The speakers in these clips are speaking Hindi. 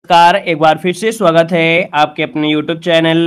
नमस्कार, एक बार फिर से स्वागत है आपके अपने यूट्यूब चैनल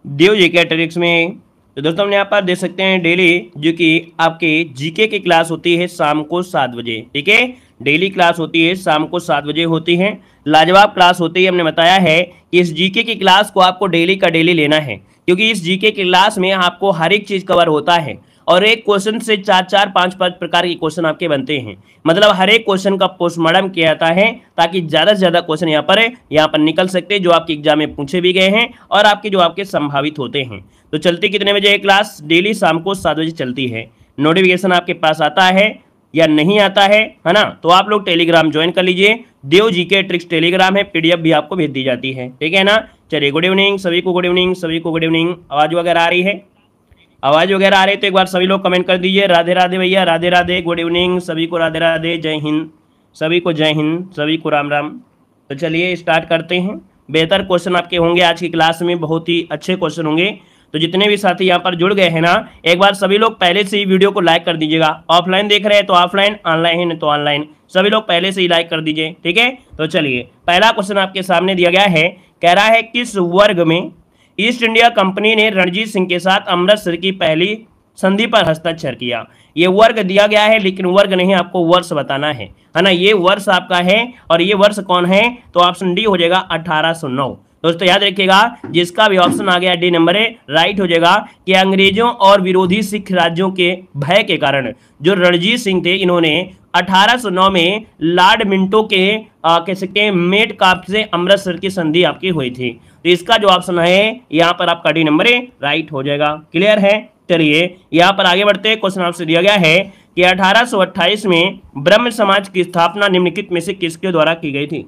देव जीके ट्रिक्स में। तो दोस्तों हम यहाँ पर देख सकते हैं डेली जो कि आपके जीके की क्लास होती है शाम को 7 बजे। ठीक है, डेली क्लास होती है शाम को 7 बजे होती है। लाजवाब क्लास होती है। हमने बताया है कि इस जीके की क्लास को आपको डेली का डेली लेना है, क्योंकि इस जीके की क्लास में आपको हर एक चीज़ कवर होता है और एक क्वेश्चन से 4-4, 5-5 प्रकार के क्वेश्चन आपके बनते हैं। मतलब हर एक क्वेश्चन का पोस्टमार्टम किया जाता है ताकि ज़्यादा से ज़्यादा क्वेश्चन यहाँ पर निकल सकते हैं जो आपके एग्जाम में पूछे भी गए हैं और आपके जो आपके संभावित होते हैं। तो चलती कितने बजे है क्लास? डेली शाम को 7 बजे चलती है। नोटिफिकेशन आपके पास आता है या नहीं आता है ना? तो आप लोग टेलीग्राम ज्वाइन कर लीजिए। देव जीके ट्रिक्स टेलीग्राम है, पीडीएफ भी आपको भेज दी जाती है। ठीक है ना? चलिए, गुड इवनिंग सभी को, गुड इवनिंग सभी को, गुड इवनिंग। आवाज़ वगैरह आ रही है? आवाज वगैरह आ रही है तो एक बार सभी लोग कमेंट कर दीजिए। राधे राधे भैया, राधे राधे, गुड इवनिंग सभी को, राधे राधे, जय हिंद सभी को, जय हिंद सभी को, राम राम। तो चलिए स्टार्ट करते हैं। बेहतर क्वेश्चन आपके होंगे आज की क्लास में, बहुत ही अच्छे क्वेश्चन होंगे। तो जितने भी साथी यहाँ पर जुड़ गए हैं ना, एक बार सभी लोग पहले से ही वीडियो को लाइक कर दीजिएगा। ऑफलाइन देख रहे हैं तो ऑफलाइन, ऑनलाइन है तो ऑनलाइन, सभी लोग पहले से ही लाइक कर दीजिए। ठीक है, तो चलिए पहला क्वेश्चन आपके सामने दिया गया है। कह रहा है किस वर्ग में ईस्ट इंडिया कंपनी ने रणजीत सिंह के साथ अमृतसर की पहली संधि पर हस्ताक्षर किया? ये वर्ग दिया गया है लेकिन वर्ग नहीं, आपको वर्ष बताना है ना? ये वर्ष आपका है और ये वर्ष कौन है? तो ऑप्शन डी हो जाएगा 1809। दोस्तों याद रखिएगा, जिसका भी ऑप्शन आ गया डी नंबर है, राइट हो जाएगा कि अंग्रेजों और विरोधी सिख राज्यों के भय के कारण जो रणजीत सिंह थे, इन्होंने 1809 में लॉर्ड मिंटो के कह सकते हैं मेटकाप से अमृतसर की संधि आपकी हुई थी। तो इसका जो ऑप्शन है यहाँ पर आपका डी नंबर है, राइट हो जाएगा। क्लियर है? चलिए यहाँ पर आगे बढ़ते हैं। क्वेश्चन आपसे दिया गया है कि 1828 में ब्रह्म समाज की स्थापना निम्नलिखित में से किसके द्वारा की गई थी?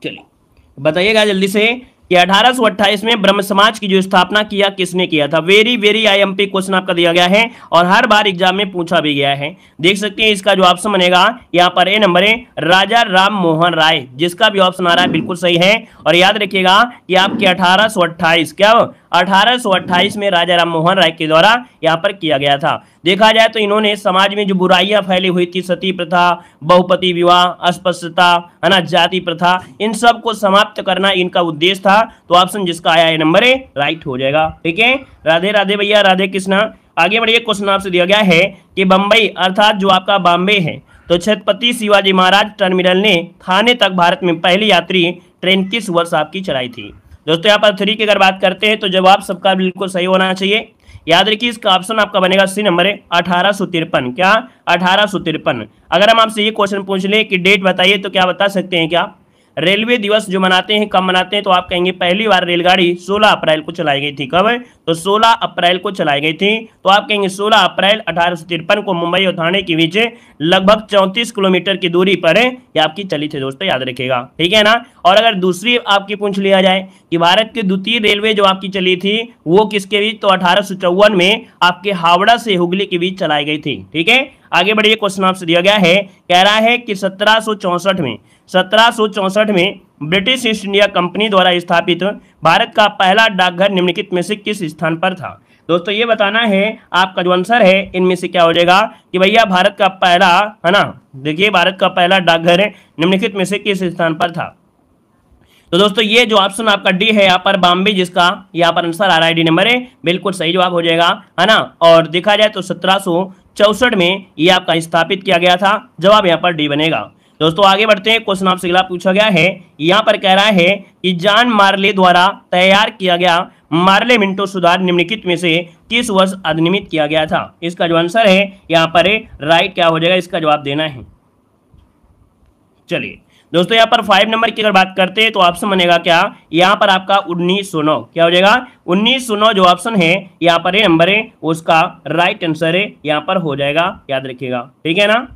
चलिए बताइएगा जल्दी से कि 1828 में ब्रह्म समाज की जो स्थापना किया किसने किया था? वेरी वेरी आईएमपी क्वेश्चन आपका दिया गया है और हर बार एग्जाम में पूछा भी गया है। देख सकते हैं इसका जो ऑप्शन बनेगा यहाँ पर ए नंबर है, राजा राम मोहन राय। जिसका भी ऑप्शन आ रहा है बिल्कुल सही है। और याद रखिएगा कि आपके 1828 क्या 1828 में राजा राम मोहन राय के द्वारा यहाँ पर किया गया था। देखा जाए तो इन्होंने समाज में जो बुराइयां फैली हुई थी, सती प्रथा, बहुपति विवाह, अस्पृश्यता, है ना, जाति प्रथा, इन सब को समाप्त करना इनका उद्देश्य था। तो ऑप्शन जिसका आया है नंबर ए, राइट हो जाएगा। ठीक है, राधे राधे भैया, राधे कृष्णा। आगे बढ़िए। क्वेश्चन आपसे दिया गया है कि बंबई अर्थात जो आपका बॉम्बे है, तो छत्रपति शिवाजी महाराज टर्मिनल ने थाने तक भारत में पहली यात्री ट्रेन किस वर्ष आपकी चलाई थी? दोस्तों यहाँ पर 3 की अगर बात करते हैं तो जवाब सबका बिल्कुल सही होना चाहिए। याद रखिए इसका ऑप्शन आपका बनेगा सी नंबर है, 1853। क्या 1853? अगर हम आपसे ये क्वेश्चन पूछ ले कि डेट बताइए तो क्या बता सकते हैं? क्या रेलवे दिवस जो मनाते हैं कब मनाते हैं? तो आप कहेंगे पहली बार रेलगाड़ी 16 अप्रैल को चलाई गई थी। कब? तो 16 अप्रैल को चलाई गई थी। तो आप कहेंगे 16 अप्रैल 1853 को मुंबई और थाने के बीच लगभग 34 किलोमीटर की दूरी पर ये आपकी चली थी। दोस्तों याद रखिएगा, ठीक है ना? और अगर दूसरी आपकी पूछ लिया जाए कि भारत की द्वितीय रेलवे जो आपकी चली थी वो किसके बीच? तो 1854 में आपके हावड़ा से हुगली के बीच चलाई गई थी। ठीक है, आगे बढ़िए। क्वेश्चन आपसे दिया गया है, कह रहा है कि 1764 में ब्रिटिश ईस्ट इंडिया कंपनी द्वारा स्थापित भारत का पहला डाकघर निम्नलिखित में से किस स्थान पर था? दोस्तों ये बताना है आपका जो आंसर है इनमें से क्या हो जाएगा कि भैया भारत का पहला, है ना, देखिए भारत का पहला डाकघर निम्नलिखित में से किस स्थान पर था? तो दोस्तों ये जो ऑप्शन आपका डी है यहाँ पर बॉम्बे, जिसका यहाँ पर आंसर आ रहा है डी नंबर है, बिल्कुल सही जवाब हो जाएगा, है ना? और देखा जाए तो 1764 में ये आपका स्थापित किया गया था। जवाब यहाँ पर डी बनेगा। दोस्तों आगे बढ़ते हैं। क्वेश्चन आपसे अगला पूछा गया है, यहाँ पर कह रहा है कि जॉन मार्ले द्वारा तैयार किया गया मार्ले मिंटो सुधार निम्नलिखित में से किस वर्ष अधिनियमित किया गया था? इसका जो आंसर है यहाँ पर राइट क्या हो जाएगा, इसका जवाब देना है। चलिए दोस्तों यहाँ पर 5 नंबर की अगर बात करते हैं तो ऑप्शन बनेगा क्या? यहाँ पर आपका 1909। क्या हो जाएगा? 1909 जो ऑप्शन है यहाँ पर ए नंबर है, उसका राइट आंसर है यहाँ पर हो जाएगा। याद रखिएगा, ठीक है ना?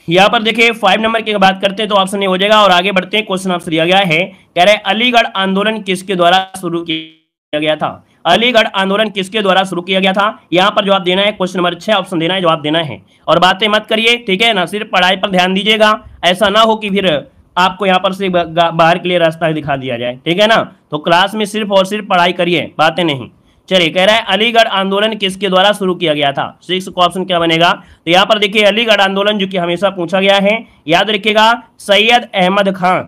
यहाँ पर देखिए 5 नंबर की बात करते हैं तो ऑप्शन ए हो जाएगा। और आगे बढ़ते हैं। क्वेश्चन आपसे दिया गया है, कह रहे अलीगढ़ आंदोलन किसके द्वारा शुरू किया गया था? अलीगढ़ आंदोलन किसके द्वारा शुरू किया गया था? यहाँ पर जवाब देना है, क्वेश्चन नंबर 6 ऑप्शन देना है, जवाब देना है। और बातें मत करिए, ठीक है ना? सिर्फ पढ़ाई पर ध्यान दीजिएगा। ऐसा ना हो कि फिर आपको यहाँ पर से बाहर के लिए रास्ता दिखा दिया जाए, ठीक है ना? तो क्लास में सिर्फ और सिर्फ पढ़ाई करिए, बातें नहीं। चलिए कह रहा है अलीगढ़ आंदोलन किसके द्वारा शुरू किया गया था। 6 का ऑप्शन क्या बनेगा। तो यहाँ पर देखिए अलीगढ़ आंदोलन जो कि हमेशा पूछा गया है, याद रखिएगा सैयद अहमद खान,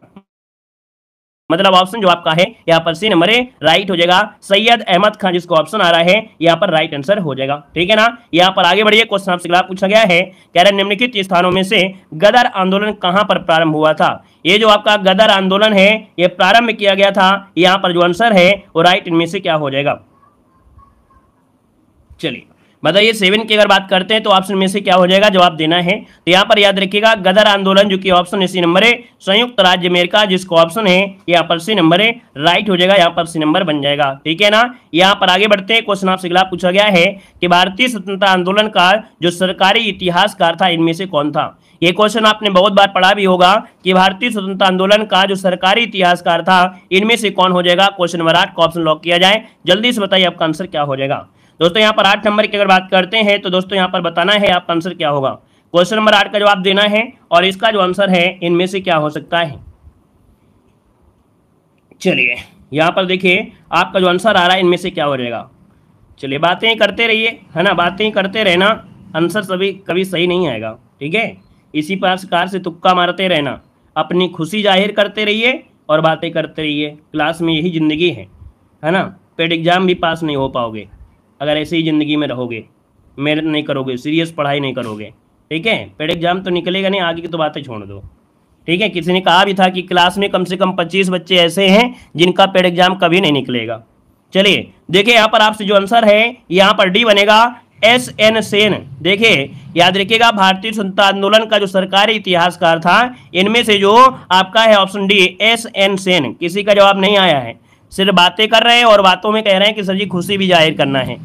मतलब ऑप्शन जो आपका है यहाँ पर सी नंबर ए राइट हो जाएगा। सैयद अहमद खान जिसको ऑप्शन आ रहा है यहाँ पर राइट आंसर हो जाएगा, ठीक है ना। यहाँ पर आगे बढ़िए, क्वेश्चन आपसे अगला पूछा गया है, कह रहा है निम्नलिखित स्थानों में से गदर आंदोलन कहां पर प्रारंभ हुआ था। ये जो आपका गदर आंदोलन है ये प्रारंभ किया गया था, यहाँ पर जो आंसर है वो राइट इनमें से क्या हो जाएगा। चलिए बताइए 7 की अगर बात करते हैं तो ऑप्शन में से क्या हो जाएगा, जवाब देना है। तो यहाँ पर याद रखिएगा गदर आंदोलन जो कि ऑप्शन है सी नंबर है संयुक्त राज्य अमेरिका, जिसको ऑप्शन है यहाँ पर सी नंबर है राइट हो जाएगा, यहाँ पर सी नंबर बन जाएगा, ठीक है ना। यहाँ पर आगे बढ़ते हैं, क्वेश्चन आपसे अगला पूछा गया है कि भारतीय स्वतंत्रता आंदोलन का जो सरकारी इतिहासकार था इनमें से कौन था। ये क्वेश्चन आपने बहुत बार पढ़ा भी होगा कि भारतीय स्वतंत्रता आंदोलन का जो सरकारी इतिहासकार था इनमें से कौन हो जाएगा। क्वेश्चन नंबर 8 का ऑप्शन लॉक किया जाए, जल्दी से बताइए आपका आंसर क्या हो जाएगा। दोस्तों यहाँ पर 8 नंबर की अगर बात करते हैं तो दोस्तों यहाँ पर बताना है आपका आंसर क्या होगा। क्वेश्चन नंबर 8 का जवाब देना है और इसका जो आंसर है इनमें से क्या हो सकता है। चलिए यहाँ पर देखिए आपका जो आंसर आ रहा है इनमें से क्या हो जाएगा। चलिए बातें ही करते रहिए, है ना, बातें ही करते रहना, आंसर सभी कभी सही नहीं आएगा, ठीक है। इसी प्रकार से तुक्का मारते रहना, अपनी खुशी जाहिर करते रहिए और बातें करते रहिए। क्लास में यही ज़िंदगी है ना। पेड एग्जाम भी पास नहीं हो पाओगे अगर ऐसे ही ज़िंदगी में रहोगे, मेहनत नहीं करोगे, सीरियस पढ़ाई नहीं करोगे, ठीक है। पेड एग्जाम तो निकलेगा नहीं, आगे की तो बातें छोड़ दो, ठीक है। किसी ने कहा भी था कि क्लास में कम से कम 25 बच्चे ऐसे हैं जिनका पेड एग्जाम कभी नहीं निकलेगा। चलिए देखिए यहाँ पर आपसे जो आंसर है यहाँ पर डी बनेगा SN सेन। देखिए याद रखिएगा भारतीय स्वतंत्रता आंदोलन का जो सरकारी इतिहासकार था इनमें से जो आपका है ऑप्शन डी SN सेन। किसी का जवाब नहीं आया है, सिर्फ बातें कर रहे हैं और बातों में कह रहे हैं कि सर जी खुशी भी जाहिर करना है,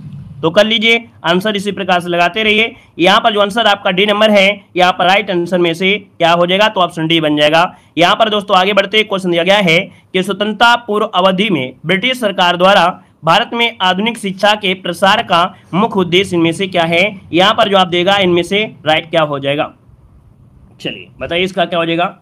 तो कर लीजिए आंसर इसी प्रकार से लगाते रहिए। यहाँ पर जो आंसर आपका डी नंबर है यहाँ पर राइट आंसर में से क्या हो जाएगा, तो ऑप्शन डी बन जाएगा। यहाँ पर दोस्तों आगे बढ़ते क्वेश्चन दिया गया है कि स्वतंत्रता पूर्व अवधि में ब्रिटिश सरकार द्वारा भारत में आधुनिक शिक्षा के प्रसार का मुख्य उद्देश्य इनमें से क्या है। यहाँ पर जवाब देगा इनमें से राइट क्या हो जाएगा। चलिए बताइए इसका क्या हो जाएगा।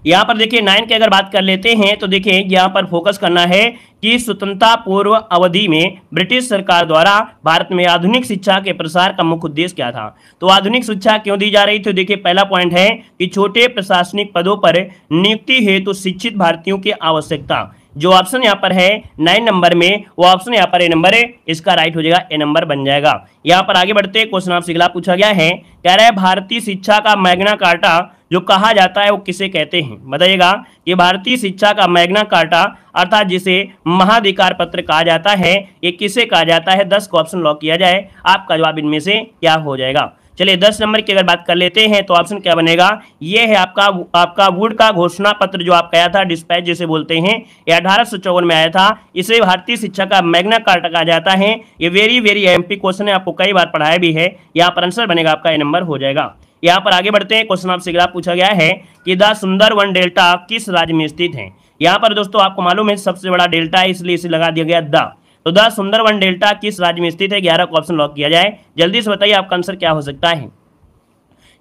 यहाँ पर देखिए 9 की अगर बात कर लेते हैं तो देखिए यहाँ पर फोकस करना है कि स्वतंत्रता पूर्व अवधि में ब्रिटिश सरकार द्वारा भारत में आधुनिक शिक्षा के प्रसार का मुख्य उद्देश्य क्या था। तो आधुनिक शिक्षा क्यों दी जा रही थी, देखिए पहला पॉइंट है कि छोटे प्रशासनिक पदों पर नियुक्ति हेतु शिक्षित भारतीयों की आवश्यकता। जो ऑप्शन यहाँ पर है 9 नंबर में वो ऑप्शन यहाँ पर ए नंबर है, इसका राइट हो जाएगा, ए नंबर बन जाएगा। यहाँ पर आगे बढ़ते क्वेश्चन आपसे अगला पूछा गया है, कह रहा है भारतीय शिक्षा का मैग्ना कार्टा जो कहा जाता है वो किसे कहते हैं। बताइएगा ये भारतीय शिक्षा का मैग्ना कार्टा अर्थात जिसे महाधिकार पत्र कहा जाता है ये किसे कहा जाता है। 10 का ऑप्शन लॉक किया जाए, आपका जवाब इनमें से क्या हो जाएगा। चलिए 10 नंबर की अगर बात कर लेते हैं तो ऑप्शन क्या बनेगा, ये है आपका वुड का घोषणा पत्र जो आपका आया था, डिस्पैच जिसे बोलते हैं, ये 1854 में आया था। इसे भारतीय शिक्षा का मैग्ना कार्टा कहा जाता है। ये वेरी एमपी क्वेश्चन है, आपको कई बार पढ़ाया भी है। यहाँ पर आंसर बनेगा आपका ए नंबर हो जाएगा। यहाँ पर आगे बढ़ते हैं, क्वेश्चन आपसे अगला पूछा गया है कि द सुंदरवन डेल्टा किस राज्य में स्थित है। यहाँ पर दोस्तों आपको मालूम है सबसे बड़ा डेल्टा है इसलिए इसे लगा दिया गया द। तो द सुंदरवन डेल्टा किस राज्य में स्थित है, 11 का ऑप्शन लॉक किया जाए। जल्दी से बताइए आपका आंसर क्या हो सकता है।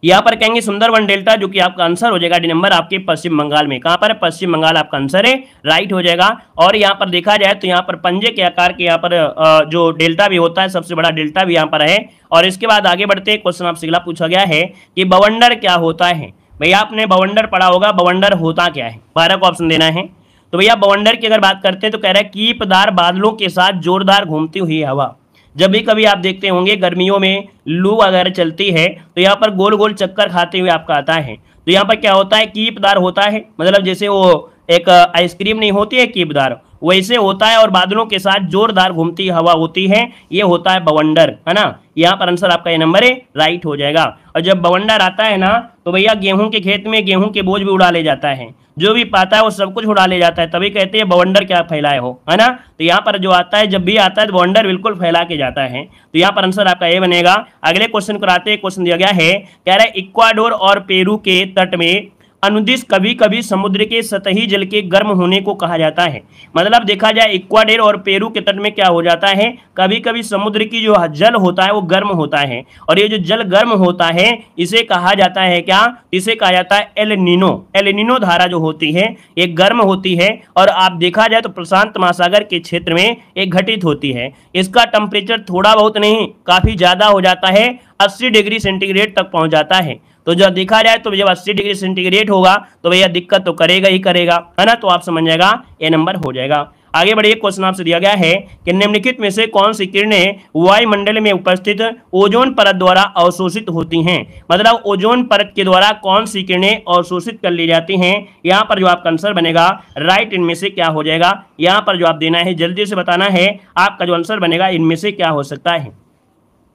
यहाँ पर कहेंगे सुंदरवन डेल्टा जो कि आपका आंसर हो जाएगा डी नंबर आपके पश्चिम बंगाल में। कहाँ पर है, पश्चिम बंगाल आपका आंसर है, राइट हो जाएगा। और यहाँ पर देखा जाए तो यहाँ पर पंजे के आकार के यहाँ पर जो डेल्टा भी होता है सबसे बड़ा डेल्टा भी यहाँ पर है। और इसके बाद आगे बढ़ते क्वेश्चन आपसे अगला पूछा गया है कि बवंडर क्या होता है। भैया आपने बवंडर पढ़ा होगा, बवंडर होता क्या है, 12 का ऑप्शन देना है। तो भैया बवंडर की अगर बात करते हैं तो कह रहा है कीपदार बादलों के साथ जोरदार घूमती हुई हवा। जब भी कभी आप देखते होंगे गर्मियों में लू वगैरह चलती है तो यहाँ पर गोल गोल चक्कर खाते हुए आपका आता है। तो यहाँ पर क्या होता है, कीपदार होता है, मतलब जैसे वो एक आइसक्रीम नहीं होती है कीपदार, वैसे होता है और बादलों के साथ जोरदार घूमती हवा होती है, ये होता है बवंडर, है ना। यहाँ पर आंसर आपका ये नंबर है, राइट हो जाएगा। और जब बवंडर आता है ना तो भैया गेहूं के खेत में गेहूं के बोझ भी उड़ा ले जाता है, जो भी पाता है वो सब कुछ उड़ा ले जाता है, तभी कहते हैं बवंडर क्या फैलाए हो, है ना। तो यहाँ पर जो आता है, जब भी आता है तो बवंडर बिल्कुल फैला के जाता है। तो यहाँ पर आंसर आपका ये बनेगा। अगले क्वेश्चन को आते हैं, क्वेश्चन दिया गया है, कह रहा है इक्वाडोर और पेरू के तट में अनुदिश कभी कभी समुद्र के सतही जल के गर्म होने को कहा जाता है। मतलब देखा जाए इक्वाडोर और पेरू के तट में क्या हो जाता है, कभी कभी समुद्र की जो जल होता है वो गर्म होता है, और ये जो जल गर्म होता है इसे कहा जाता है क्या, इसे कहा जाता है एल नीनो। एल नीनो धारा जो होती है ये गर्म होती है, और आप देखा जाए तो प्रशांत महासागर के क्षेत्र में एक घटित होती है। इसका टेम्परेचर थोड़ा बहुत नहीं काफी ज्यादा हो जाता है, 80 डिग्री सेंटीग्रेड तक पहुंच जाता है। तो जब देखा जाए तो जब 80 डिग्री सेंटीग्रेड होगा तो भैया दिक्कत तो करेगा ही करेगा, है ना। तो आप समझ जाएगा ए नंबर हो जाएगा। आगे बढ़िए, क्वेश्चन आपसे दिया गया है कि निम्नलिखित में से कौन सी किरणें वायुमंडल में उपस्थित ओजोन परत द्वारा अवशोषित होती हैं। मतलब ओजोन परत के द्वारा कौन सी किरणें अवशोषित कर ली जाती हैं। यहाँ पर जो आपका आंसर बनेगा राइट इनमें से क्या हो जाएगा, यहाँ पर जो आप देना है जल्दी से बताना है आपका जो आंसर बनेगा इनमें से क्या हो सकता है।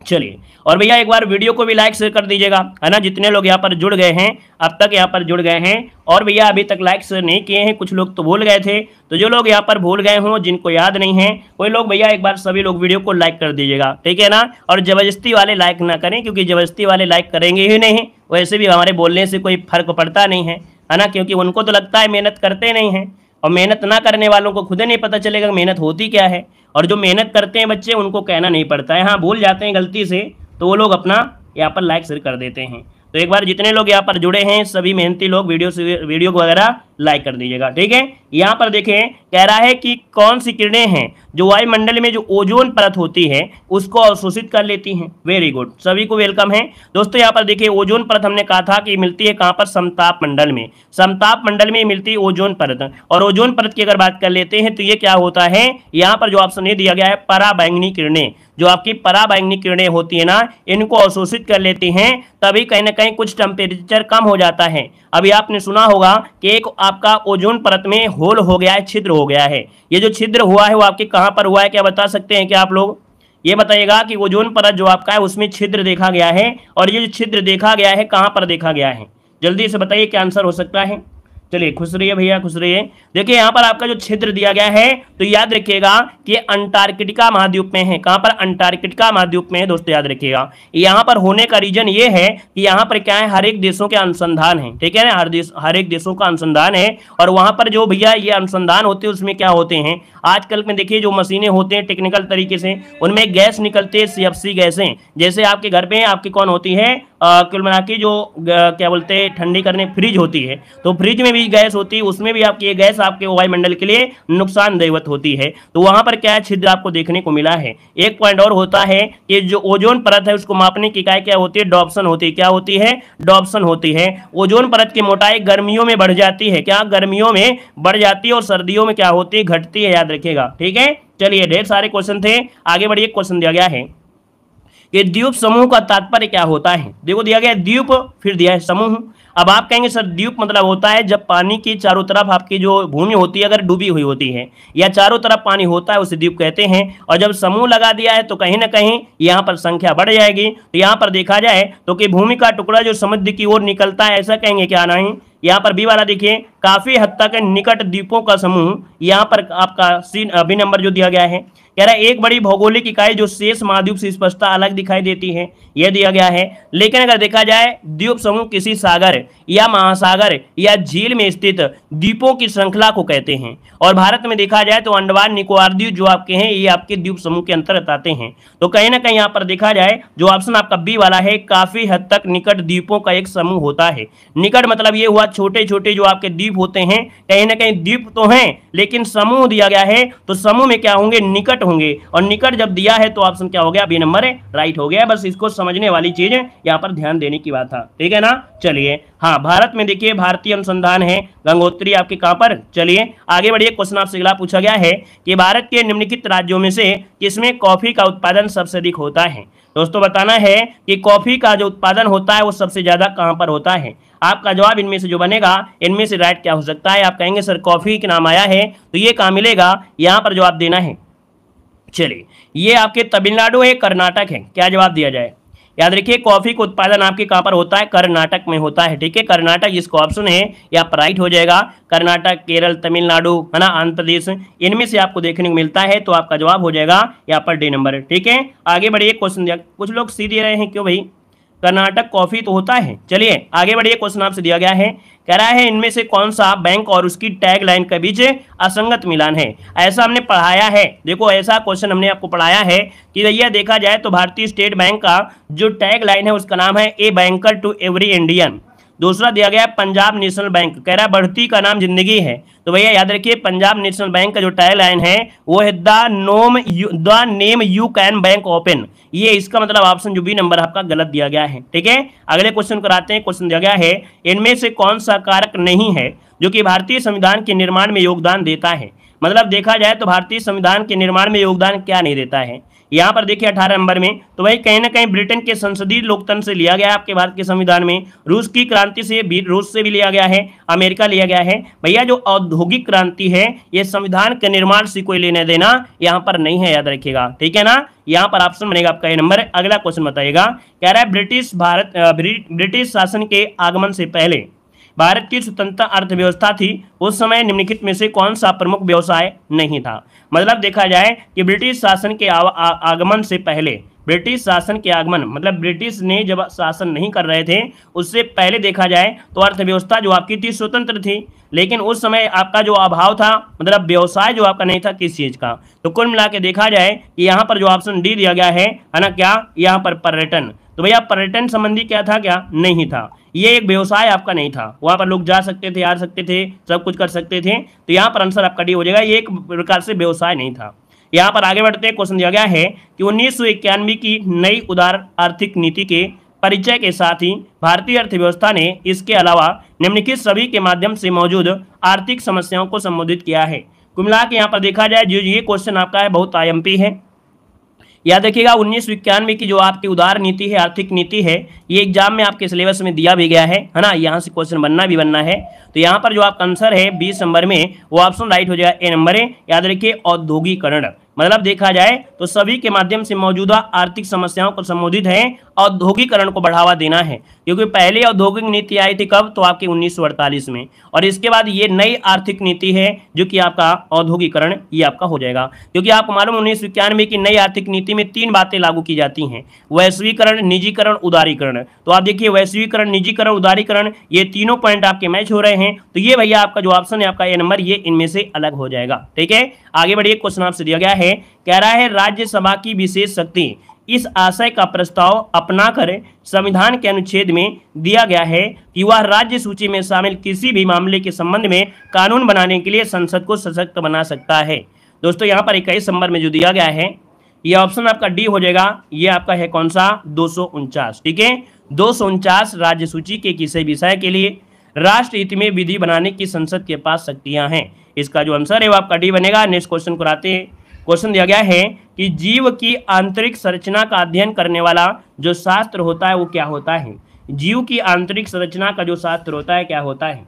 चलिए, और भैया एक बार वीडियो को भी लाइक शेयर कर दीजिएगा, है ना। जितने लोग यहाँ पर जुड़ गए हैं अब तक यहाँ पर जुड़ गए हैं, और भैया अभी तक लाइक शेयर नहीं किए हैं, कुछ लोग तो भूल गए थे, तो जो लोग यहाँ पर भूल गए हों जिनको याद नहीं है कोई लोग भैया एक बार सभी लोग वीडियो को लाइक कर दीजिएगा, ठीक है ना। और जबरदस्ती वाले लाइक ना करें, क्योंकि जबरदस्ती वाले लाइक करेंगे ही नहीं, वैसे भी हमारे बोलने से कोई फर्क पड़ता नहीं है ना, क्योंकि उनको तो लगता है मेहनत करते नहीं हैं, और मेहनत ना करने वालों को खुद नहीं पता चलेगा मेहनत होती क्या है। और जो मेहनत करते हैं बच्चे उनको कहना नहीं पड़ता है, हाँ भूल जाते हैं गलती से, तो वो लोग अपना यहाँ पर लाइक शेयर कर देते हैं। तो एक बार जितने लोग यहाँ पर जुड़े हैं सभी मेहनती लोग वीडियो वगैरह लाइक कर दीजिएगा, ठीक है। यहाँ पर देखें कह रहा है कि कौन सी किरणें हैं जो वायुमंडल में जो ओजोन परत होती है उसको अवशोषित कर लेती हैं। वेरी गुड, सभी को वेलकम है दोस्तों। यहाँ पर देखिए ओजोन परत हमने कहा था कि मिलती है कहाँ पर, समताप मंडल में। समताप मंडल में मिलती है ओजोन परत, और ओजोन परत की अगर बात कर लेते हैं तो ये क्या होता है, यहाँ पर जो ऑप्शन ये दिया गया है पराबैंगनी किरणें, जो आपकी पराबैंगनी किरणें होती है ना इनको अवशोषित कर लेती हैं, तभी कहीं ना कहीं कुछ टेम्परेचर कम हो जाता है। अभी आपने सुना होगा कि एक आपका ओजोन परत में होल हो गया है, छिद्र हो गया है। ये जो छिद्र हुआ है वो आपके कहाँ पर हुआ है, क्या बता सकते हैं क्या आप लोग, ये बताइएगा कि ओजोन परत जो आपका है उसमें छिद्र देखा गया है, और ये जो छिद्र देखा गया है कहाँ पर देखा गया है, जल्दी से बताइए क्या आंसर हो सकता है। चलिए खुश रहिए भैया, खुश रहिए। देखिए यहाँ पर आपका जो छिद्र दिया गया है तो याद रखिएगा कि अंटार्कटिका महाद्वीप में है। कहाँ पर, अंटार्कटिका महाद्वीप में है दोस्तों, याद रखिएगा। यहाँ पर होने का रीजन ये है कि यहाँ पर क्या है, हर एक देशों के अनुसंधान है, ठीक है ना, हर एक देशों का अनुसंधान है, और वहां पर जो भैया ये अनुसंधान होते हैं उसमें क्या होते हैं, आजकल में देखिए जो मशीनें होते हैं टेक्निकल तरीके से उनमें गैस निकलते हैं, CFC गैसें। जैसे आपके घर पे आपकी कौन होती है, कुल मिला के जो क्या बोलते हैं ठंडी करने फ्रिज होती है, तो फ्रिज में भी गैस होती है, उसमें भी आपकी ये गैस आपके वायुमंडल के लिए नुकसानदेह होती है। तो वहां पर क्या है, छिद्र आपको देखने को मिला है। एक पॉइंट और होता है कि जो ओजोन परत है उसको मापने की इकाई क्या होती है, डॉप्सन होती है। क्या होती है, डॉप्सन होती है। ओजोन परत की मोटाई गर्मियों में बढ़ जाती है, क्या गर्मियों में बढ़ जाती है, और सर्दियों में क्या होती है, घटती है, याद रखिएगा, ठीक है। चलिए ढेर सारे क्वेश्चन थे, आगे बढ़िए। क्वेश्चन दिया गया है कि द्वीप समूह का तात्पर्य क्या होता है। देखो दिया गया है द्वीप, फिर दिया है समूह। अब आप कहेंगे सर द्वीप मतलब होता है जब पानी की चारों तरफ आपकी जो भूमि होती है अगर डूबी हुई होती है या चारों तरफ पानी होता है उसे द्वीप कहते हैं। और जब समूह लगा दिया है तो कहीं ना कहीं यहाँ पर संख्या बढ़ जाएगी। तो यहाँ पर देखा जाए तो कि भूमि का टुकड़ा जो समुद्र की ओर निकलता है, ऐसा कहेंगे क्या नहीं। यहाँ पर बी वाला देखिए, काफी हद तक निकट द्वीपों का समूह। यहाँ पर आपका बी नंबर जो दिया गया है कह रहा है एक बड़ी भौगोलिक इकाई जो शेष महाद्वीप से स्पष्टता अलग दिखाई देती है, यह दिया गया है। लेकिन अगर देखा जाए द्वीप समूह किसी सागर या महासागर या झील में स्थित द्वीपों की श्रृंखला को कहते हैं। और भारत में देखा जाए तो अंडमान निकोबार द्वीप जो आपके हैं ये आपके द्वीप समूह के अंतर्गत आते हैं। तो कहीं ना कहीं यहाँ पर देखा जाए जो ऑप्शन आपका बी वाला है, काफी हद तक निकट द्वीपों का एक समूह होता है। निकट मतलब ये हुआ छोटे छोटे जो आपके द्वीप होते हैं, कहीं ना कहीं द्वीप तो हैं लेकिन समूह दिया गया है तो समूह में क्या होंगे, निकट होंगे। और निकट जब दिया है तो ऑप्शन क्या हो गया, बी नंबर राइट हो गया। बस इसको समझने वाली चीज यहाँ पर ध्यान देने की बात था, ठीक है ना। चलिए हाँ, भारत में देखिए भारतीय अनुसंधान है गंगोत्री आपके कहां पर। चलिए आगे बढ़िए। क्वेश्चन आपसे अगला पूछा गया है कि भारत के निम्नलिखित राज्यों में से किसमें कॉफी का उत्पादन सबसे अधिक होता है। दोस्तों बताना है कि कॉफी का जो उत्पादन होता है वो सबसे ज्यादा कहां पर होता है। आपका जवाब इनमें से जो बनेगा, इनमें से राइट क्या हो सकता है। आप कहेंगे सर कॉफी के नाम आया है तो ये कहां मिलेगा, यहां पर जवाब देना है। चलिए ये आपके तमिलनाडु है, कर्नाटक है, क्या जवाब दिया जाए। याद रखिए कॉफी का उत्पादन आपके कहां पर होता है, कर्नाटक में होता है, ठीक है। कर्नाटक जिसका ऑप्शन है यहाँ पर राइट हो जाएगा। कर्नाटक, केरल, तमिलनाडु, है ना, आंध्र प्रदेश, इनमें से आपको देखने को मिलता है तो आपका जवाब हो जाएगा यहाँ पर डी नंबर, ठीक है। आगे बढ़िए। क्वेश्चन दिया, कुछ लोग सी दे रहे हैं क्यों भाई, कर्नाटक कॉफी तो होता है। चलिए आगे बढ़िए, क्वेश्चन आपसे दिया गया है, कह रहा है इनमें से कौन सा बैंक और उसकी टैग लाइन के बीच असंगत मिलान है। ऐसा हमने पढ़ाया है, देखो ऐसा क्वेश्चन हमने आपको पढ़ाया है कि भैया देखा जाए तो भारतीय स्टेट बैंक का जो टैग लाइन है उसका नाम है a banker to every Indian. दूसरा दिया गया है पंजाब नेशनल बैंक, कह रहा है बढ़ती का नाम जिंदगी है। तो भैया याद रखिए पंजाब नेशनल बैंक का जो टैग लाइन है वो है the name you can bank open. ये इसका मतलब ऑप्शन जो बी नंबर आपका गलत दिया गया है। ठीक है, अगले क्वेश्चन कराते हैं। क्वेश्चन दिया गया है इनमें से कौन सा कारक नहीं है जो कि भारतीय संविधान के निर्माण में योगदान देता है। मतलब देखा जाए तो भारतीय संविधान के निर्माण में योगदान क्या नहीं देता है। यहाँ पर देखिए 18 नंबर में, तो भाई कहीं ना कहीं ब्रिटेन के संसदीय लोकतंत्र से लिया गया है आपके भारत के संविधान में, रूस की क्रांति से भी, रूस से भी लिया गया है, अमेरिका लिया गया है। भैया जो औद्योगिक क्रांति है ये संविधान के निर्माण से कोई लेने देना यहाँ पर नहीं है, याद रखिएगा। ठीक है ना, यहाँ पर ऑप्शन बनेगा आपका ए नंबर। अगला क्वेश्चन बताइएगा, कह रहा है ब्रिटिश शासन के आगमन से पहले भारत की स्वतंत्र अर्थव्यवस्था थी, उस समय निम्नलिखित में से कौन सा प्रमुख व्यवसाय नहीं था। मतलब देखा जाए कि ब्रिटिश शासन के आगमन से पहले, ब्रिटिश शासन के आगमन मतलब ब्रिटिश ने जब शासन नहीं कर रहे थे उससे पहले देखा जाए तो अर्थव्यवस्था जो आपकी थी स्वतंत्र थी, लेकिन उस समय आपका जो अभाव था मतलब व्यवसाय जो आपका नहीं था किस चीज का। तो कुल मिला के देखा जाए कि यहाँ पर जो ऑप्शन डी दिया गया है ना, क्या यहाँ पर पर्यटन। तो भैया पर्यटन संबंधी क्या था, क्या नहीं था, ये एक व्यवसाय आपका नहीं था, वहां पर लोग जा सकते थे, आ सकते थे, सब कुछ कर सकते थे। तो यहाँ पर आंसर आपका डी हो जाएगा, ये एक प्रकार से व्यवसाय नहीं था। यहाँ पर आगे बढ़ते हैं, क्वेश्चन दिया गया है कि 1991 की नई उदार आर्थिक नीति के परिचय के साथ ही भारतीय अर्थव्यवस्था ने इसके अलावा निम्नलिखित सभी के माध्यम से मौजूद आर्थिक समस्याओं को संबोधित किया है। कुल मिला के यहाँ पर देखा जाए जो ये क्वेश्चन आपका है बहुत आईएमपी है, याद रखिएगा। 1991 की जो आपकी उदार नीति है, आर्थिक नीति है, ये एग्जाम में आपके सिलेबस में दिया भी गया है ना, यहाँ से क्वेश्चन बनना है। तो यहाँ पर जो आपका आंसर है 20 नंबर में वो ऑप्शन राइट हो जाएगा, ए नंबर है। याद रखिए औद्योगिकरण, मतलब देखा जाए तो सभी के माध्यम से मौजूदा आर्थिक समस्याओं को संबोधित है, औद्योगिकरण को बढ़ावा देना है। क्योंकि पहले औद्योगिक नीति आई थी कब, तो आपकी 1948 में, और इसके बाद ये नई आर्थिक नीति है जो कि आपका औद्योगिकरण ये आपका हो जाएगा। क्योंकि आपको मालूम 1991 की नई आर्थिक नीति में 3 बातें लागू की जाती हैं, वैश्वीकरण, निजीकरण, उदारीकरण। तो आप देखिए वैश्वीकरण, निजीकरण, उदारीकरण, ये तीनों पॉइंट आपके मैच हो रहे हैं। तो ये भैया आपका जो ऑप्शन है आपका ए नंबर, ये इनमें से अलग हो जाएगा। ठीक है, आगे बढ़िए, क्वेश्चन आपसे दिया गया है, कह रहा है राज्यसभा की विशेष शक्ति इस आशय का प्रस्ताव अपनाकर संविधान के अनुच्छेद में दिया गया है कि वह राज्य सूची में शामिल किसी भी मामले के संबंध में कानून बनाने के लिए संसद को सशक्त बना सकता है। दोस्तों यहाँ पर 21 नंबर में जो दिया गया है ये ऑप्शन आपका डी हो जाएगा, ये आपका है कौन सा, 249। ठीक है, 249 राज्य सूची के किसी विषय के लिए राष्ट्रहित में विधि बनाने की संसद के पास शक्तियां हैं। इसका जो आंसर है वो आपका डी बनेगा। नेक्स्ट क्वेश्चन को आते हैं। क्वेश्चन दिया गया है कि जीव की आंतरिक संरचना का अध्ययन करने वाला जो शास्त्र होता है वो क्या होता है। जीव की आंतरिक संरचना का जो शास्त्र होता है क्या होता है,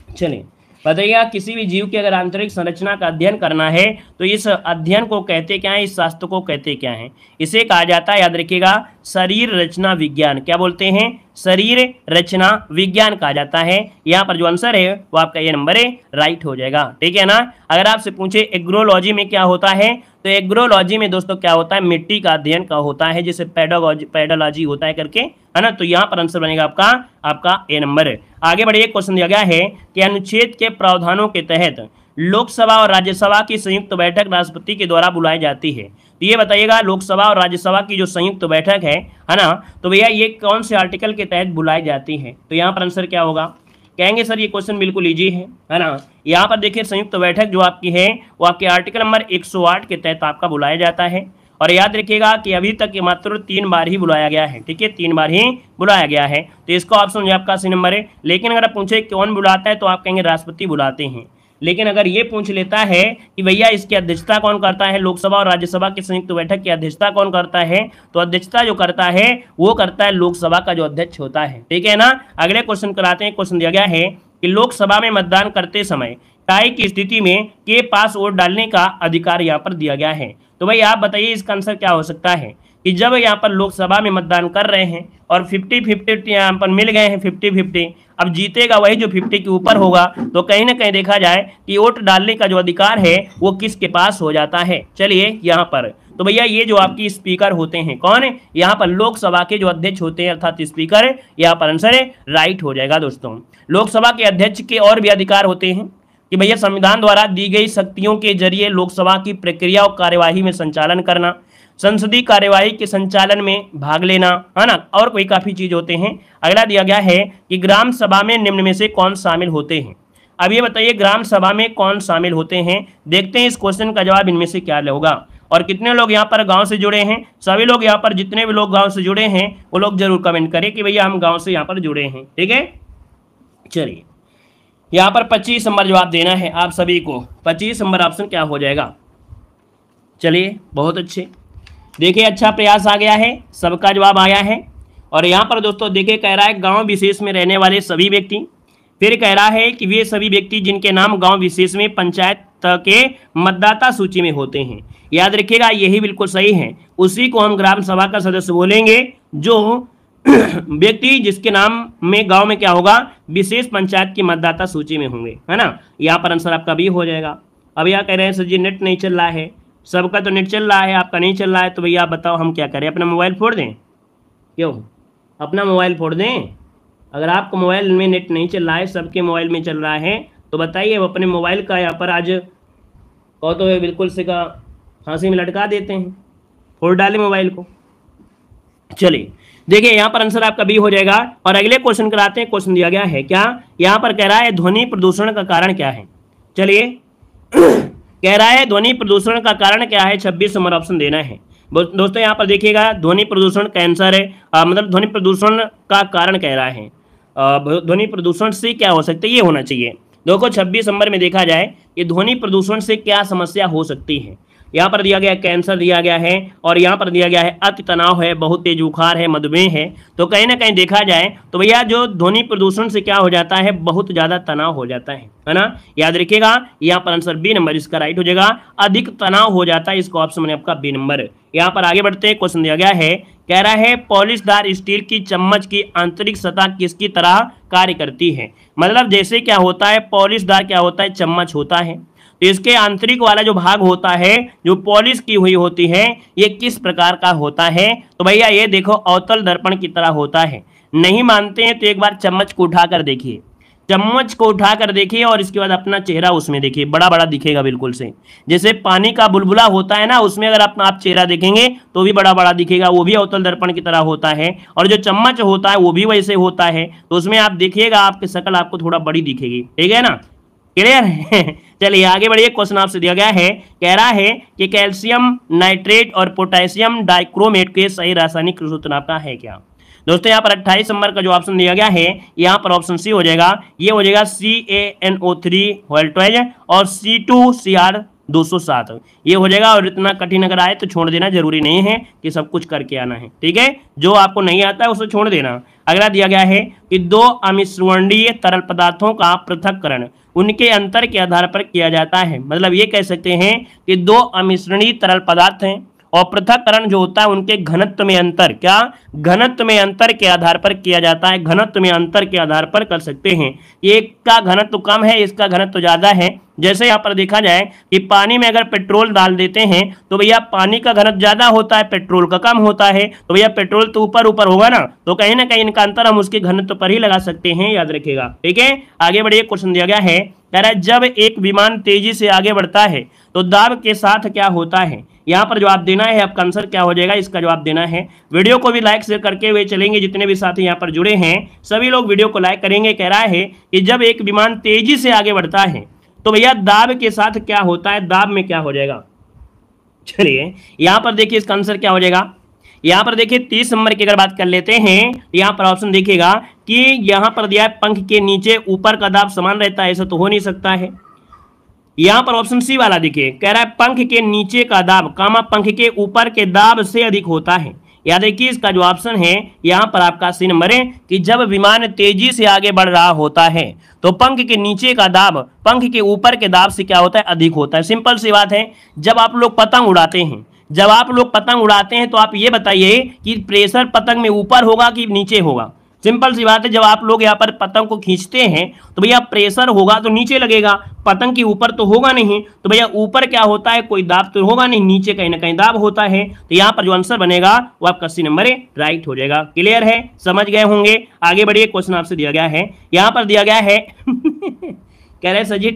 चलिए बताइएगा। किसी भी जीव की अगर आंतरिक संरचना का अध्ययन करना है तो इस अध्ययन को कहते क्या है, इस शास्त्र को कहते क्या है, इसे कहा जाता है, याद रखिएगा, शरीर रचना विज्ञान। क्या बोलते हैं, शरीर रचना विज्ञान कहा जाता है। यहाँ पर जो आंसर है वो आपका ये नंबर है, राइट हो जाएगा। ठीक है ना। अगर आपसे पूछे एग्रोलॉजी में क्या होता है, तो एग्रोलॉजी में दोस्तों क्या होता है, मिट्टी का अध्ययन का होता है, जिसे पेडोलॉजी होता है करके, है ना। तो यहाँ पर आंसर बनेगा आपका ए नंबर। आगे बढ़िए, क्वेश्चन दिया गया है कि अनुच्छेद के प्रावधानों के तहत लोकसभा और राज्यसभा की संयुक्त बैठक राष्ट्रपति के द्वारा बुलाई जाती है। तो ये बताइएगा लोकसभा और राज्यसभा की जो संयुक्त बैठक है ना, तो भैया ये कौन से आर्टिकल के तहत बुलाई जाती है। तो यहाँ पर आंसर क्या होगा, कहेंगे सर ये क्वेश्चन बिल्कुल इजी है ना। यहाँ पर देखिए संयुक्त बैठक जो आपकी है वो आपके आर्टिकल नंबर 108 के तहत आपका बुलाया जाता है। और याद रखिएगा कि अभी तक ये मात्र 3 बार ही बुलाया गया है। ठीक है, 3 बार ही बुलाया गया है। तो इसका ऑप्शन जो आपका सी नंबर है। लेकिन अगर आप पूछे कौन बुलाता है तो आप कहेंगे राष्ट्रपति बुलाते हैं। लेकिन अगर ये पूछ लेता है कि भैया इसकी अध्यक्षता कौन करता है, लोकसभा और राज्यसभा की संयुक्त बैठक की अध्यक्षता कौन करता है, तो अध्यक्षता जो करता है वो करता है लोकसभा का जो अध्यक्ष होता है। ठीक है ना। अगले क्वेश्चन कराते हैं। क्वेश्चन दिया गया है कि लोकसभा में मतदान करते समय टाई की स्थिति में के पास वोट डालने का अधिकार यहाँ पर दिया गया है। तो भाई आप बताइए इसका आंसर क्या हो सकता है कि जब यहाँ पर लोकसभा में मतदान कर रहे हैं और 50-50 यहाँ पर मिल गए हैं, 50-50, अब जीतेगा वही जो 50 के ऊपर होगा। तो कहीं ना कहीं देखा जाए कि वोट डालने का जो अधिकार है वो किसके पास हो जाता है। चलिए यहाँ पर तो भैया ये जो आपकी स्पीकर होते हैं कौन है, यहाँ पर लोकसभा के जो अध्यक्ष होते हैं अर्थात स्पीकर, यहाँ पर आंसर है राइट हो जाएगा दोस्तों। लोकसभा के अध्यक्ष के और भी अधिकार होते हैं कि भैया संविधान द्वारा दी गई शक्तियों के जरिए लोकसभा की प्रक्रिया और कार्यवाही में संचालन करना, संसदीय कार्यवाही के संचालन में भाग लेना, है ना, और कोई काफी चीज होते हैं। अगला दिया गया है कि ग्राम सभा में निम्न में से कौन शामिल होते हैं। अब ये बताइए ग्राम सभा में कौन शामिल होते हैं। देखते हैं इस क्वेश्चन का जवाब इनमें से क्या होगा और कितने लोग यहाँ पर गांव से जुड़े हैं। सभी लोग यहाँ पर जितने भी लोग गांव से जुड़े हैं वो लोग जरूर कमेंट करें कि भैया हम गांव से यहाँ पर जुड़े हैं। ठीक है, चलिए यहाँ पर 25 नंबर जवाब देना है आप सभी को। 25 नंबर ऑप्शन क्या हो जाएगा। चलिए बहुत अच्छे, देखिए अच्छा प्रयास आ गया है, सबका जवाब आया है। और यहाँ पर दोस्तों देखिए कह रहा है गांव विशेष में रहने वाले सभी व्यक्ति, फिर कह रहा है कि वे सभी व्यक्ति जिनके नाम गांव विशेष में पंचायत के मतदाता सूची में होते हैं। याद रखिएगा यही बिल्कुल सही है, उसी को हम ग्राम सभा का सदस्य बोलेंगे जो व्यक्ति जिसके नाम में गांव में क्या होगा, विशेष पंचायत की मतदाता सूची में होंगे, है ना। यहाँ पर आंसर आपका भी हो जाएगा। अब यह कह रहे हैं सर जी नेट नहीं चल रहा है, सबका तो नेट चल रहा है आपका नहीं चल रहा है, तो भैया आप बताओ हम क्या करें, अपना मोबाइल फोड़ दें। क्यों अपना मोबाइल फोड़ दें? अगर आपको मोबाइल में नेट नहीं चल रहा है, सबके मोबाइल में चल रहा है, तो बताइए अपने मोबाइल का यहाँ पर आज कहो तो बिल्कुल से का फांसी में लटका देते हैं, फोड़ डाले मोबाइल को। चलिए देखिए यहाँ पर आंसर आपका बी हो जाएगा। और अगले क्वेश्चन कराते हैं। क्वेश्चन दिया गया है क्या, यहाँ पर कह रहा है ध्वनि प्रदूषण का कारण क्या है। चलिए कह रहा है ध्वनि प्रदूषण का कारण क्या है, 26 नंबर ऑप्शन देना है दोस्तों। यहाँ पर देखिएगा ध्वनि प्रदूषण कैंसर है, मतलब ध्वनि प्रदूषण का कारण कह रहा है, ध्वनि प्रदूषण से क्या हो सकता है, ये होना चाहिए। देखो 26 नंबर में देखा जाए कि ध्वनि प्रदूषण से क्या समस्या हो सकती है। यहाँ पर दिया गया कैंसर दिया गया है, और यहाँ पर दिया गया है अति तनाव है, बहुत तेज बुखार है, मधुमेह है। तो कहीं ना कहीं देखा जाए तो भैया जो ध्वनि प्रदूषण से क्या हो जाता है, बहुत ज्यादा तनाव हो जाता है ना। याद रखिएगा यहाँ पर आंसर बी नंबर इसका राइट हो जाएगा, अधिक तनाव हो जाता है, इसका ऑप्शन मैंने आपका बी नंबर। यहाँ पर आगे बढ़ते हैं, क्वेश्चन दिया गया है, कह रहा है पॉलिशदार स्टील की चम्मच की आंतरिक सतह किसकी तरह कार्य करती है। मतलब जैसे क्या होता है, पॉलिशदार क्या होता है, चम्मच होता है, तो इसके आंतरिक वाला जो भाग होता है जो पॉलिश की हुई होती है, ये किस प्रकार का होता है। तो भैया ये देखो अवतल दर्पण की तरह होता है। नहीं मानते हैं तो एक बार चम्मच को उठाकर देखिए, चम्मच को उठाकर देखिए और इसके बाद अपना चेहरा उसमें देखिए, बड़ा बड़ा दिखेगा बिल्कुल से। जैसे पानी का बुलबुला होता है ना, उसमें अगर आप चेहरा देखेंगे तो भी बड़ा बड़ा दिखेगा, वो भी अवतल दर्पण की तरह होता है। और जो चम्मच होता है वो भी वैसे होता है, तो उसमें आप देखिएगा आपकी शक्ल आपको थोड़ा बड़ी दिखेगी। ठीक है ना, क्लियर है। चलिए आगे बढ़िए, क्वेश्चन आपसे दिया गया है, कह रहा है कि कैल्शियम नाइट्रेट और पोटेशियम डाइक्रोमेट के सही रासायनिक सूत्र आपका है क्या। दोस्तों यहाँ पर 28 नंबर का जो ऑप्शन दिया गया है, यहाँ पर ऑप्शन सी हो जाएगा, ये हो जाएगा CaNO3 और C2Cr207 ये हो जाएगा। और इतना कठिन अगर आए तो छोड़ देना, जरूरी नहीं है कि सब कुछ करके आना है। ठीक है, जो आपको नहीं आता है उसे छोड़ देना। अगला दिया गया है कि दो अमिश्रणीय तरल पदार्थों का पृथक्करण उनके अंतर के आधार पर किया जाता है। मतलब ये कह सकते हैं कि दो अमिश्रणीय तरल पदार्थ हैं और पृथक्करण जो होता है उनके घनत्व में अंतर, क्या घनत्व में अंतर के आधार पर किया जाता है, घनत्व में अंतर के आधार पर कर सकते हैं। एक का घनत्व कम है, इसका घनत्व ज्यादा है। जैसे यहाँ पर देखा जाए कि पानी में अगर पेट्रोल डाल देते हैं तो भैया पानी का घनत्व ज्यादा होता है, पेट्रोल का कम होता है, तो भैया पेट्रोल तो ऊपर ऊपर होगा ना, तो कहीं ना कहीं इनका अंतर हम उसके घनत्व पर ही लगा सकते हैं, याद रखिएगा। ठीक है, आगे बढ़िए, क्वेश्चन दिया गया है, कह रहा है जब एक विमान तेजी से आगे बढ़ता है तो दाब के साथ क्या होता है। यहाँ पर जवाब देना है, आपका आंसर क्या हो जाएगा, इसका जवाब देना है। वीडियो को भी लाइक शेयर करके हुए चलेंगे, जितने भी साथी यहाँ पर जुड़े हैं सभी लोग वीडियो को लाइक करेंगे। कह रहा है कि जब एक विमान तेजी से आगे बढ़ता है तो भैया दाब के साथ क्या होता है, दाब में क्या हो जाएगा। चलिए यहाँ पर देखिए इसका आंसर क्या हो जाएगा। यहाँ पर देखिए 30 नंबर की अगर बात कर लेते हैं, यहाँ पर ऑप्शन देखिएगा कि यहाँ पर दिया है पंख के नीचे ऊपर का दाब समान रहता है, ऐसा तो हो नहीं सकता है। यहाँ पर ऑप्शन सी वाला देखिए, कह रहा है पंख के नीचे का दाब कामा पंख के ऊपर के दाब से अधिक होता है। याद रखिए इसका जो ऑप्शन है यहाँ पर आपका सी नंबर है कि जब विमान तेजी से आगे बढ़ रहा होता है तो पंख के नीचे का दाब पंख के ऊपर के दाब से क्या होता है, अधिक होता है। सिंपल सी बात है, जब आप लोग पतंग उड़ाते हैं, जब आप लोग पतंग उड़ाते हैं तो आप ये बताइए कि प्रेशर पतंग में ऊपर होगा कि नीचे होगा। सिंपल सी बात है, जब आप लोग यहाँ पर पतंग को खींचते हैं तो भैया प्रेशर होगा तो नीचे लगेगा, पतंग के ऊपर तो होगा नहीं। तो भैया ऊपर क्या होता है, कोई दाब तो होगा नहीं, नीचे कहीं ना कहीं दाब होता है। तो यहाँ पर जो आंसर बनेगा वो आपका सी नंबर राइट हो जाएगा। क्लियर है, समझ गए होंगे। आगे बढ़िए, क्वेश्चन आपसे दिया गया है, यहाँ पर दिया गया है कह रहे सर जी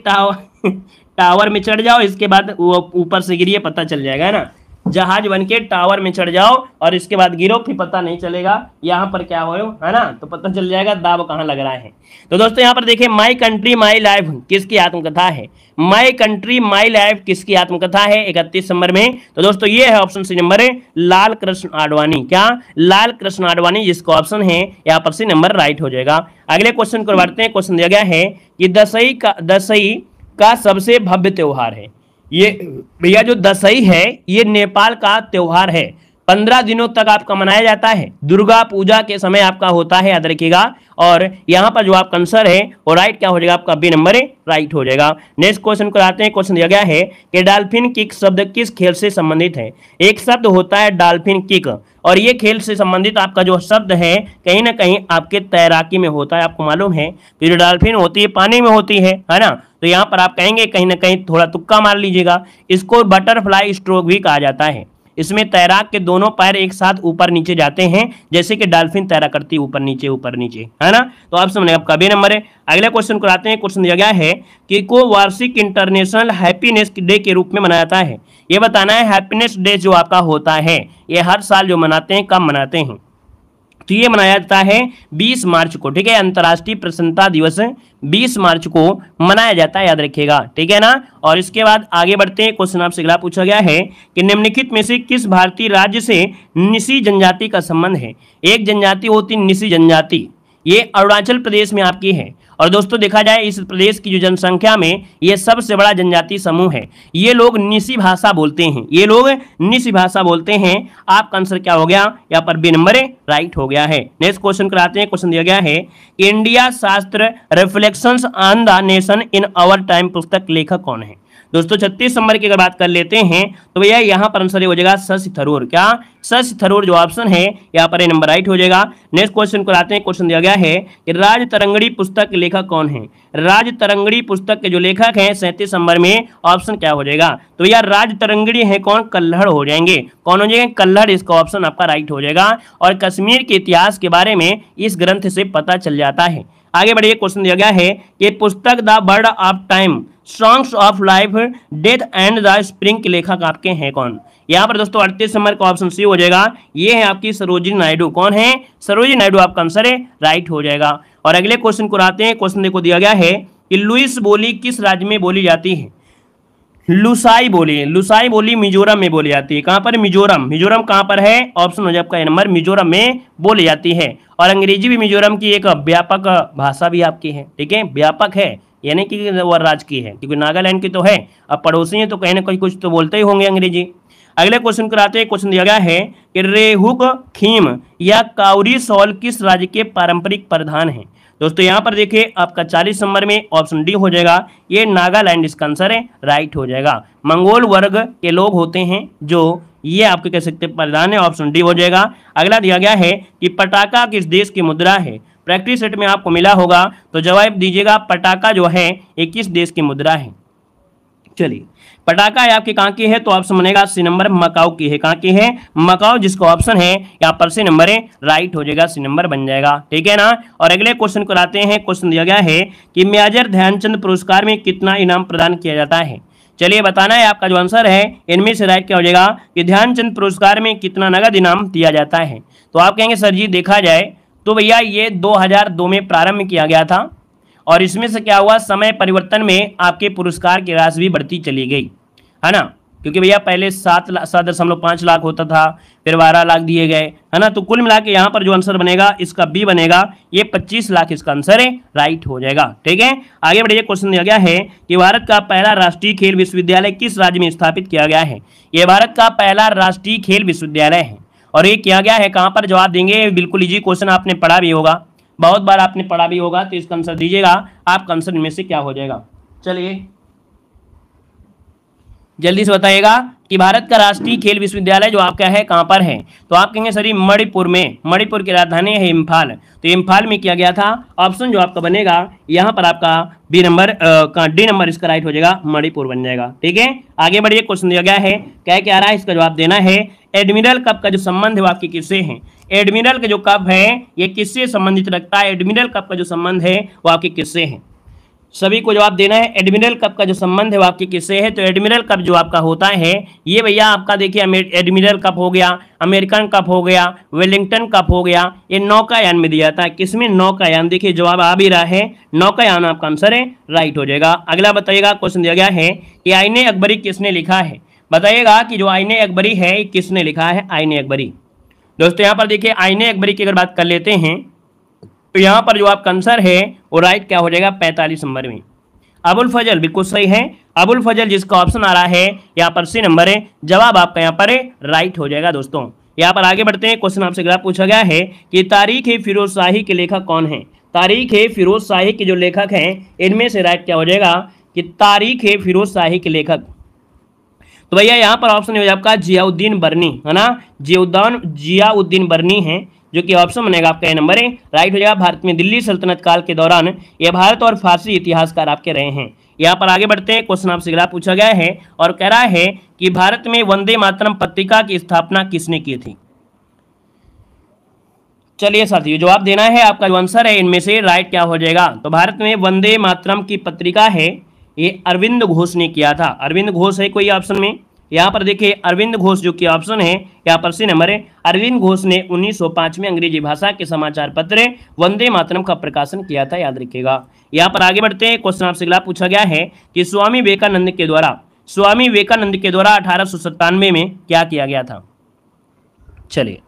टावर में चढ़ जाओ, इसके बाद ऊपर से गिरिए पता चल जाएगा, है ना। जहाज बन के टावर में चढ़ जाओ और इसके बाद गिरो, फिर पता नहीं चलेगा यहाँ पर क्या हो, है ना, तो पता चल जाएगा दाब कहाँ लग रहा है। तो दोस्तों यहाँ पर देखिए, माई कंट्री माई लाइफ किसकी आत्मकथा है? माई कंट्री माई लाइफ किसकी आत्मकथा है 31 नंबर में? तो दोस्तों ये है option C number Lal Krishna Advani. क्या? लाल कृष्ण आडवाणी जिसका ऑप्शन है यहाँ पर सी नंबर राइट हो जाएगा। अगले क्वेश्चन को बढ़ते हैं। क्वेश्चन दिया गया है कि दशई का सबसे भव्य त्योहार है। ये भैया जो दशई है ये नेपाल का त्योहार है, 15 दिनों तक आपका मनाया जाता है, दुर्गा पूजा के समय आपका होता है, याद रखिएगा। और यहाँ पर जो आपका आंसर है वो राइट क्या हो जाएगा, आपका बी नंबर राइट हो जाएगा। नेक्स्ट क्वेश्चन को आते हैं। क्वेश्चन दिया गया है कि डॉल्फिन किक शब्द किस खेल से संबंधित है? एक शब्द होता है डॉल्फिन किक, और ये खेल से संबंधित आपका जो शब्द है कहीं ना कहीं आपके तैराकी में होता है। आपको मालूम है कि जो डॉल्फिन होती है पानी में होती है ना, तो यहाँ पर आप कहेंगे कहीं ना कहीं थोड़ा तुक्का मार लीजिएगा, इसको बटरफ्लाई स्ट्रोक भी कहा जाता है। इसमें तैराक के दोनों पैर एक साथ ऊपर नीचे जाते हैं, जैसे कि डॉल्फिन तैरा करती है ऊपर नीचे, है ना। तो आप समझ आपका बी नंबर है। अगले क्वेश्चन को आते हैं। क्वेश्चन दिया गया है कि को वार्षिक इंटरनेशनल हैप्पीनेस डे के रूप में मनाया जाता है। ये बताना है हैप्पीनेस डे जो आपका होता है ये हर साल जो मनाते हैं, कब मनाते हैं? तो ये मनाया जाता है 20 मार्च को, ठीक है। अंतर्राष्ट्रीय प्रसन्नता दिवस 20 मार्च को मनाया जाता है, याद रखिएगा, ठीक है ना। और इसके बाद आगे बढ़ते हैं। क्वेश्चन आपसे अगला पूछा गया है कि निम्नलिखित में से किस भारतीय राज्य से निसी जनजाति का संबंध है? एक जनजाति होती निसी जनजाति, ये अरुणाचल प्रदेश में आपकी है। और दोस्तों देखा जाए इस प्रदेश की जो जनसंख्या में ये सबसे बड़ा जनजाति समूह है। ये लोग निसी भाषा बोलते हैं, ये लोग निसी भाषा बोलते हैं। आपका आंसर क्या हो गया, यहाँ पर बी नंबर राइट हो गया है। नेक्स्ट क्वेश्चन कराते हैं। क्वेश्चन दिया गया है कि India Shastra reflections on the nation in our time पुस्तक लेखक कौन है? दोस्तों 36 नंबर की अगर बात कर लेते हैं तो भैया यहाँ पर आंसर हो जाएगा शशि थरूर। क्या? शशि थरूर जो ऑप्शन है यहाँ पर नंबर राइट हो जाएगा। नेक्स्ट क्वेश्चन को आते हैं। क्वेश्चन दिया गया है कि राज तरंगड़ी पुस्तक के लेखक कौन है? राज तरंगड़ी पुस्तक के जो लेखक हैं 37 नंबर में ऑप्शन क्या हो जाएगा? तो भैया राज तरंगड़ी है कौन? कल्हड़ हो जाएंगे। कौन हो जाएंगे? कल्हड़, इसका ऑप्शन आपका राइट हो जाएगा। और कश्मीर के इतिहास के बारे में इस ग्रंथ से पता चल जाता है। आगे बढ़िए। क्वेश्चन दिया गया है कि पुस्तक the bird of time songs of life death and the spring के लेखक आपके हैं कौन? यहाँ पर दोस्तों 38 नंबर का ऑप्शन सी हो जाएगा। ये है आपकी सरोजिनी नायडू। कौन है? सरोजिनी नायडू आपका आंसर है, राइट हो जाएगा। और अगले क्वेश्चन को आते हैं। क्वेश्चन देखो दिया गया है कि लुइस बोली किस राज्य में बोली जाती है? लुसाई बोली, लुसाई बोली मिजोरम में बोली जाती है। कहाँ पर? मिजोरम। मिजोरम कहाँ पर है? ऑप्शन हो जाए आपका नंबर, मिजोरम में बोली जाती है। और अंग्रेजी भी मिजोरम की एक व्यापक भाषा भी आपकी है, ठीक है, व्यापक है, यानी कि वह राज्य की है, क्योंकि नागालैंड की तो है, अब पड़ोसी हैं तो कहीं ना कहीं कुछ तो बोलते ही होंगे अंग्रेजी। अगले क्वेश्चन कराते हैं। क्वेश्चन दिया गया है कि रेहुक खीम या काउरी शॉल किस राज्य के पारंपरिक परिधान है? दोस्तों यहाँ पर देखिए आपका 40 नंबर में ऑप्शन डी हो जाएगा, ये नागालैंड इसका आंसर है, राइट हो जाएगा। मंगोल वर्ग के लोग होते हैं जो ये आपके कह सकते हैं परिधान है, ऑप्शन डी हो जाएगा। अगला दिया गया है कि पटाखा किस देश की मुद्रा है? प्रैक्टिस सेट में आपको मिला होगा तो जवाब दीजिएगा। पटाखा जो है ये किस देश की मुद्रा है? चलिए, पटाखा है आपके कहाँ की है? तो ऑप्शन बनेगा सी नंबर, मकाऊ की है। कहाँ की है? मकाऊ, जिसका ऑप्शन है यहाँ पर सी नंबर है, राइट हो जाएगा, सी नंबर बन जाएगा, ठीक है ना। और अगले क्वेश्चन को आते हैं। क्वेश्चन दिया गया है कि मेजर ध्यानचंद पुरस्कार में कितना इनाम प्रदान किया जाता है? चलिए बताना है आपका जो आंसर है इनमें से राइट क्या हो जाएगा कि ध्यानचंद पुरस्कार में कितना नगद इनाम दिया जाता है? तो आप कहेंगे सर जी देखा जाए तो भैया ये 2002 में प्रारंभ किया गया था, और इसमें से क्या हुआ, समय परिवर्तन में आपके पुरस्कार की राशि भी बढ़ती चली गई, है ना, क्योंकि भैया पहले 7.5 लाख होता था, फिर 12 लाख दिए गए, है ना। तो कुल मिला के यहाँ पर जो आंसर बनेगा इसका बी बनेगा, ये 25 लाख इसका आंसर है, राइट हो जाएगा, ठीक है। आगे बढ़िए। क्वेश्चन दिया गया है कि भारत का पहला राष्ट्रीय खेल विश्वविद्यालय किस राज्य में स्थापित किया गया है? ये भारत का पहला राष्ट्रीय खेल विश्वविद्यालय है, और ये किया गया है कहाँ पर? जवाब देंगे, बिल्कुल इजी क्वेश्चन, आपने पढ़ा भी होगा, बहुत बार आपने पढ़ा भी होगा, तो इसका आंसर दीजिएगा। आपका आंसर इनमें से क्या हो जाएगा? चलिए जल्दी से बताइएगा कि भारत का राष्ट्रीय खेल विश्वविद्यालय जो आपका है कहाँ पर है, तो आप कहेंगे सर मणिपुर में, मणिपुर की राजधानी है इम्फाल, तो इम्फाल में किया गया था। ऑप्शन जो आपका बनेगा यहाँ पर आपका बी नंबर का डी नंबर इसका राइट हो जाएगा, मणिपुर बन जाएगा। ठीक है, आगे बढ़िए, क्वेश्चन दिया गया है क्या आ रहा है, इसका जवाब देना है। एडमिरल कप का जो संबंध है वो आपके किससे है, एडमिरल का जो कप है ये किससे संबंधित रखता है, एडमिरल कप का जो संबंध है वो आपके किससे है, सभी को जवाब देना है। एडमिरल कप का जो संबंध है वो आपके किससे है, तो एडमिरल कप जो आपका होता है ये भैया आपका देखिए एडमिरल कप हो गया, अमेरिकन कप हो गया, वेलिंगटन कप हो गया, ये नौकायान में दिया जाता है। किसमें, नौकायान। देखिए जवाब आ भी रहा है, नौकायान आपका आंसर है, राइट हो जाएगा। अगला बताइएगा, क्वेश्चन दिया गया है कि आईने अकबरी किसने लिखा है, बताइएगा कि जो आईने अकबरी है किसने लिखा है, आईने अकबरी। दोस्तों यहाँ पर देखिए आईने अकबरी की अगर बात कर लेते हैं तो यहाँ पर जो आपका आंसर है वो राइट क्या हो जाएगा, 45 नंबर में अबुल फजल, बिल्कुल सही है, अबुल फजल जिसका ऑप्शन आ रहा है यहाँ पर सी नंबर है, जवाब आपका यहाँ पर राइट हो जाएगा। दोस्तों यहाँ पर आगे बढ़ते हैं, क्वेश्चन आपसे अगला पूछा गया है कि तारीख ए फिरोज शाही के लेखक कौन है, तारीख ए फिरोज शाही के जो लेखक हैं इनमें से राइट क्या हो जाएगा कि तारीख ए फिरोज शाही के लेखक, तो भैया यहाँ पर ऑप्शन हो जाएगा आपका जियाउद्दीन बर्नी, है ना, जियाउद्दीन बर्नी है, जो कि ऑप्शन बनेगा आपका ए नंबर है, राइट हो जाएगा। भारत में दिल्ली सल्तनत काल के दौरान ये भारत और फारसी इतिहासकार आपके रहे हैं। यहाँ पर आगे बढ़ते हैं, क्वेश्चन आपसे अगला पूछा गया है और कह रहा है कि भारत में वंदे मातरम पत्रिका की स्थापना किसने की थी। चलिए साथियों जवाब देना है, आपका जो आंसर है इनमें से राइट क्या हो जाएगा, तो भारत में वंदे मातरम की पत्रिका है ये अरविंद घोष ने किया था। अरविंद घोष है कोई ऑप्शन में, यहाँ पर देखिए अरविंद घोष जो कि ऑप्शन है यहाँ पर सी नंबर है। अरविंद घोष ने 1905 में अंग्रेजी भाषा के समाचार पत्र वंदे मातरम का प्रकाशन किया था, याद रखिएगा। यहाँ पर आगे बढ़ते हैं, क्वेश्चन आपसे अगला पूछा गया है कि स्वामी विवेकानंद के द्वारा 1897 में क्या किया गया था। चलिए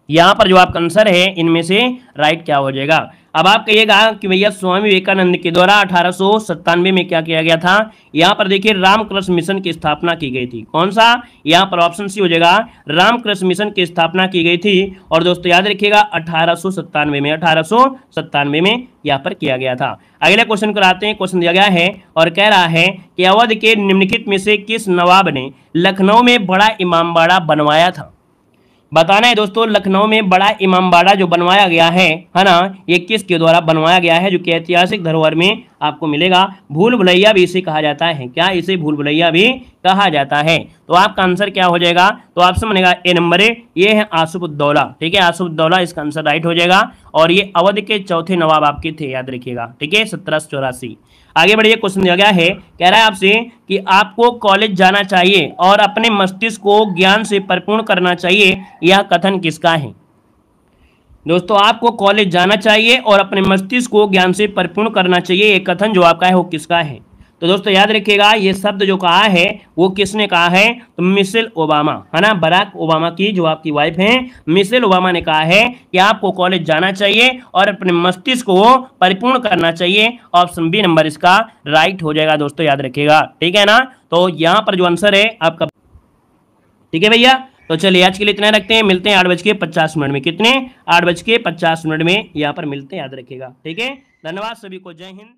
यहाँ पर जो आपका आंसर है इनमें से राइट क्या हो जाएगा। अब आप कहिएगा कि भैया स्वामी विवेकानंद के द्वारा 1897 में क्या किया गया था, यहाँ पर देखिए रामकृष्ण मिशन की स्थापना की गई थी। कौन सा, यहाँ पर ऑप्शन सी हो जाएगा, रामकृष्ण मिशन की स्थापना की गई थी। और दोस्तों याद रखिएगा 1897 में यहाँ पर किया गया था। अगले क्वेश्चन को आते हैं, क्वेश्चन दिया गया है और कह रहा है कि अवध के निम्नलिखित में से किस नवाब ने लखनऊ में बड़ा इमामबाड़ा बनवाया था। बताना है दोस्तों, लखनऊ में बड़ा इमामबाड़ा जो बनवाया गया है ना, ये किसके द्वारा बनवाया गया है, जो कि ऐतिहासिक धरोहर में आपको मिलेगा। भूल भुलैया भी इसे कहा जाता है, क्या इसे भूल भुलैया भी कहा जाता है। तो आपका आंसर क्या हो जाएगा, तो ऑप्शन बनेगा ए नंबर है, ये है आसुफउद्दौला। ठीक है, आसुफउद्दौला इसका आंसर राइट हो जाएगा। और ये अवध के चौथे नवाब आपके थे, याद रखिएगा। ठीक है, 1784। आगे बढ़िए, क्वेश्चन दिया गया है, कह रहा है आपसे कि आपको कॉलेज जाना चाहिए और अपने मस्तिष्क को ज्ञान से परिपूर्ण करना चाहिए, यह कथन किसका है। दोस्तों आपको कॉलेज जाना चाहिए और अपने मस्तिष्क को ज्ञान से परिपूर्ण करना चाहिए, ये कथन जो आपका है वो किसका है। तो दोस्तों याद रखिएगा ये शब्द जो कहा है वो किसने कहा है, तो मिशेल ओबामा, है ना, बराक ओबामा की जो आपकी वाइफ हैं मिशेल ओबामा ने कहा है कि आपको कॉलेज जाना चाहिए और अपने मस्तिष्क को परिपूर्ण करना चाहिए। ऑप्शन बी नंबर इसका राइट हो जाएगा दोस्तों, याद रखिएगा। ठीक है ना, तो यहाँ पर जो आंसर है आपका, ठीक है भैया। तो चलिए आज के लिए इतना रखते हैं, मिलते हैं 8:50 में। कितने, 8:50 में यहाँ पर मिलते हैं, याद रखिएगा। ठीक है, धन्यवाद सभी को, जय हिंद।